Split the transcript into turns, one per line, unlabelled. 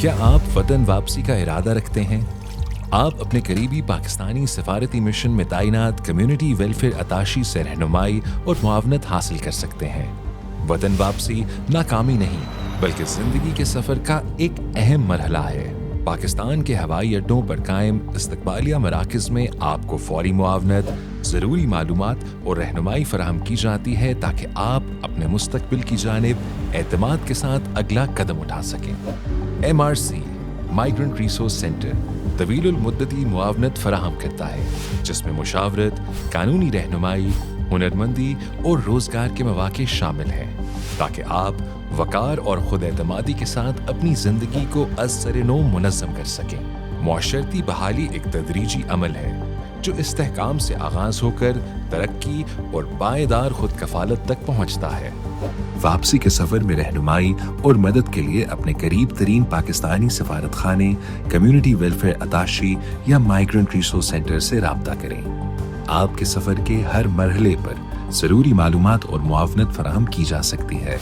کیا آپ وطن واپسی کا ارادہ رکھتے ہیں؟ آپ اپنے قریبی پاکستانی سفارتی مشن میں تعینات کمیونٹی ویلفیئر اتاشی سے رہنمائی اور معاونت حاصل کر سکتے ہیں۔ وطن واپسی ناکامی نہیں بلکہ زندگی کے سفر کا ایک اہم مرحلہ ہے۔ پاکستان کے ہوائی اڈوں پر قائم استقبالیہ مراکز میں آپ کو فوری معاونت، ضروری معلومات اور رہنمائی فراہم کی جاتی ہے تاکہ آپ اپنے مستقبل کی جانب اعتماد کے ساتھ اگلا قدم اٹھا سکیں۔ MRC مائیگرنٹ ریسورس سینٹر طویل المدتی معاونت فراہم کرتا ہے، جس میں مشاورت، قانونی رہنمائی، ہنرمندی اور روزگار کے مواقع شامل ہیں تاکہ آپ وقار اور خود اعتمادی کے ساتھ اپنی زندگی کو از سر نو منظم کر سکیں۔ معاشرتی بحالی ایک تدریجی عمل ہے جو استحکام سے آغاز ہو کر ترقی اور پائیدار خود کفالت تک پہنچتا ہے۔ واپسی کے سفر میں رہنمائی اور مدد کے لیے اپنے قریب ترین پاکستانی سفارت خانے، کمیونٹی ویلفیئر اتاشی یا مائیگرنٹ ریسورس سینٹر سے رابطہ کریں۔ آپ کے سفر کے ہر مرحلے پر ضروری معلومات اور معاونت فراہم کی جا سکتی ہے۔